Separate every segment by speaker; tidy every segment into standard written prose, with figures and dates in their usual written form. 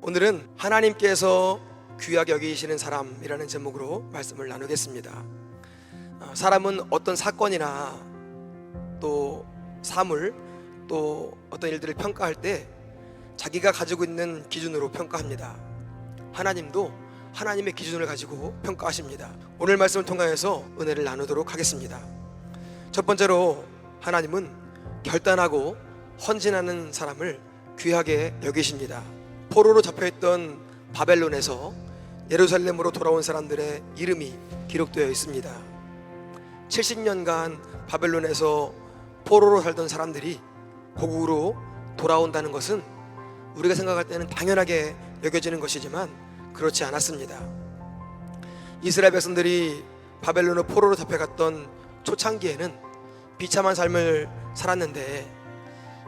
Speaker 1: 오늘은 하나님께서 귀하게 여기시는 사람이라는 제목으로 말씀을 나누겠습니다. 사람은 어떤 사건이나 또 사물 또 어떤 일들을 평가할 때 자기가 가지고 있는 기준으로 평가합니다. 하나님도 하나님의 기준을 가지고 평가하십니다. 오늘 말씀을 통하여서 은혜를 나누도록 하겠습니다. 첫 번째로 하나님은 결단하고 헌신하는 사람을 귀하게 여기십니다. 포로로 잡혀있던 바벨론에서 예루살렘으로 돌아온 사람들의 이름이 기록되어 있습니다. 70년간 바벨론에서 포로로 살던 사람들이 고국으로 돌아온다는 것은 우리가 생각할 때는 당연하게 여겨지는 것이지만 그렇지 않았습니다. 이스라엘 백성들이 바벨론으로 포로로 잡혀갔던 초창기에는 비참한 삶을 살았는데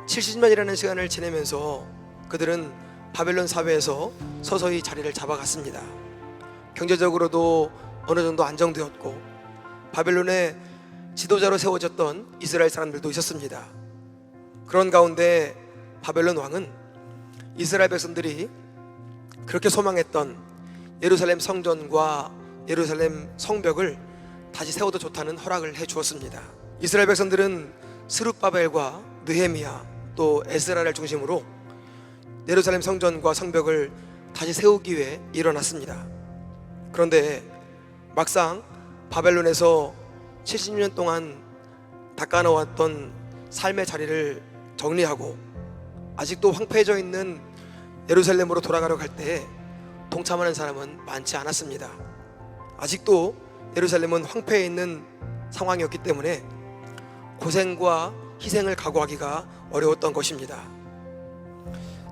Speaker 1: 70년이라는 시간을 지내면서 그들은 바벨론 사회에서 서서히 자리를 잡아갔습니다. 경제적으로도 어느 정도 안정되었고 바벨론의 지도자로 세워졌던 이스라엘 사람들도 있었습니다. 그런 가운데 바벨론 왕은 이스라엘 백성들이 그렇게 소망했던 예루살렘 성전과 예루살렘 성벽을 다시 세워도 좋다는 허락을 해 주었습니다. 이스라엘 백성들은 스룹바벨과 느헤미야 또 에스라를 중심으로 예루살렘 성전과 성벽을 다시 세우기 위해 일어났습니다. 그런데 막상 바벨론에서 70년 동안 닦아놓았던 삶의 자리를 정리하고 아직도 황폐해져 있는 예루살렘으로 돌아가려고 할 때에 동참하는 사람은 많지 않았습니다. 아직도 예루살렘은 황폐해 있는 상황이었기 때문에 고생과 희생을 각오하기가 어려웠던 것입니다.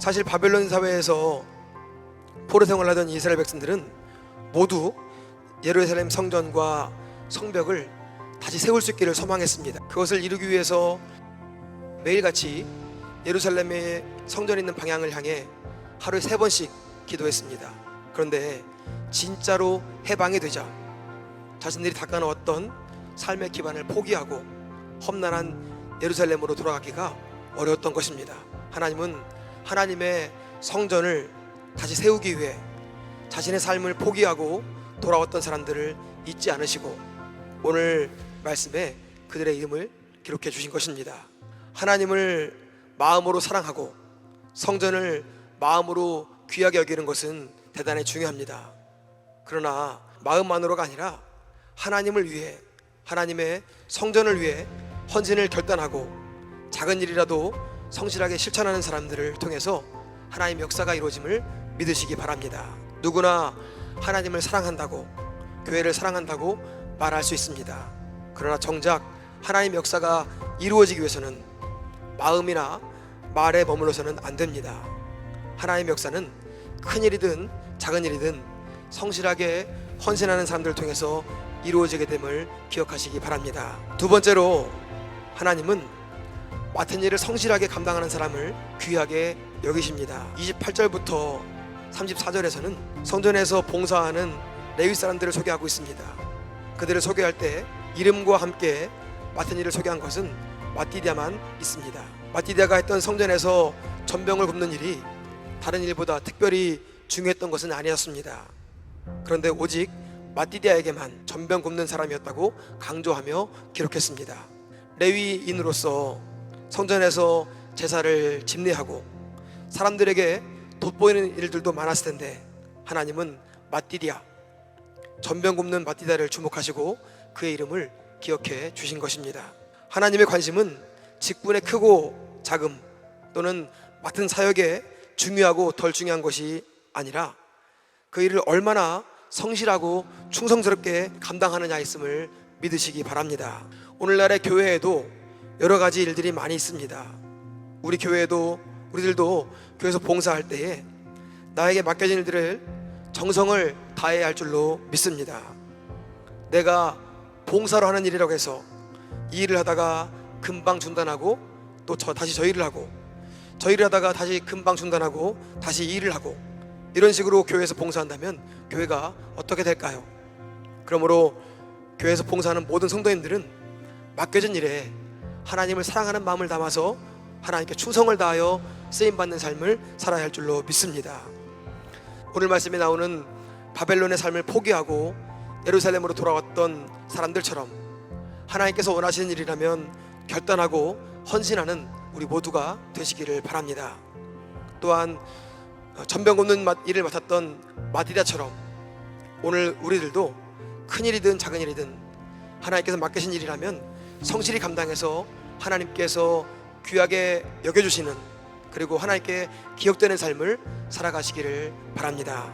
Speaker 1: 사실 바벨론 사회에서 포로 생활하던 이스라엘 백성들은 모두 예루살렘 성전과 성벽을 다시 세울 수 있기를 소망했습니다. 그것을 이루기 위해서 매일같이 예루살렘의 성전이 있는 방향을 향해 하루에 3번씩 기도했습니다. 그런데 진짜로 해방이 되자 자신들이 닦아놓았던 삶의 기반을 포기하고 험난한 예루살렘으로 돌아가기가 어려웠던 것입니다. 하나님은 하나님의 성전을 다시 세우기 위해 자신의 삶을 포기하고 돌아왔던 사람들을 잊지 않으시고 오늘 말씀에 그들의 이름을 기록해 주신 것입니다. 하나님을 마음으로 사랑하고 성전을 마음으로 귀하게 여기는 것은 대단히 중요합니다. 그러나 마음만으로가 아니라 하나님을 위해 하나님의 성전을 위해 헌신을 결단하고 작은 일이라도 성실하게 실천하는 사람들을 통해서 하나님의 역사가 이루어짐을 믿으시기 바랍니다. 누구나 하나님을 사랑한다고 교회를 사랑한다고 말할 수 있습니다. 그러나 정작 하나님의 역사가 이루어지기 위해서는 마음이나 말에 머물러서는 안 됩니다. 하나님의 역사는 큰 일이든 작은 일이든 성실하게 헌신하는 사람들을 통해서 이루어지게 됨을 기억하시기 바랍니다. 두 번째로 하나님은 맡은 일을 성실하게 감당하는 사람을 귀하게 여기십니다. 28절부터 34절에서는 성전에서 봉사하는 레위 사람들을 소개하고 있습니다. 그들을 소개할 때 이름과 함께 맡은 일을 소개한 것은 마띠디아만 있습니다. 마띠디아가 했던 성전에서 전병을 굽는 일이 다른 일보다 특별히 중요했던 것은 아니었습니다. 그런데 오직 마띠디아에게만 전병 굽는 사람이었다고 강조하며 기록했습니다. 레위인으로서 성전에서 제사를 집례하고 사람들에게 돋보이는 일들도 많았을 텐데 하나님은 마띠디아, 전병 굽는 마띠디아를 주목하시고 그의 이름을 기억해 주신 것입니다. 하나님의 관심은 직분의 크고 작음 또는 맡은 사역에 중요하고 덜 중요한 것이 아니라 그 일을 얼마나 성실하고 충성스럽게 감당하느냐 있음을 믿으시기 바랍니다. 오늘날의 교회에도 여러 가지 일들이 많이 있습니다. 우리 교회에도 우리들도 교회에서 봉사할 때에 나에게 맡겨진 일들을 정성을 다해야 할 줄로 믿습니다. 내가 봉사로 하는 일이라고 해서 이 일을 하다가 금방 중단하고 또 다시 저 일을 하고 저 일을 하다가 다시 금방 중단하고 다시 이 일을 하고 이런 식으로 교회에서 봉사한다면 교회가 어떻게 될까요? 그러므로 교회에서 봉사하는 모든 성도님들은 맡겨진 일에 하나님을 사랑하는 마음을 담아서 하나님께 충성을 다하여 쓰임받는 삶을 살아야 할 줄로 믿습니다. 오늘 말씀에 나오는 바벨론의 삶을 포기하고 예루살렘으로 돌아왔던 사람들처럼 하나님께서 원하시는 일이라면 결단하고 헌신하는 우리 모두가 되시기를 바랍니다. 또한 전병 굽는 일을 맡았던 마디다처럼 오늘 우리들도 큰 일이든 작은 일이든 하나님께서 맡기신 일이라면 성실히 감당해서 하나님께서 귀하게 여겨주시는, 그리고 하나님께 기억되는 삶을 살아가시기를 바랍니다.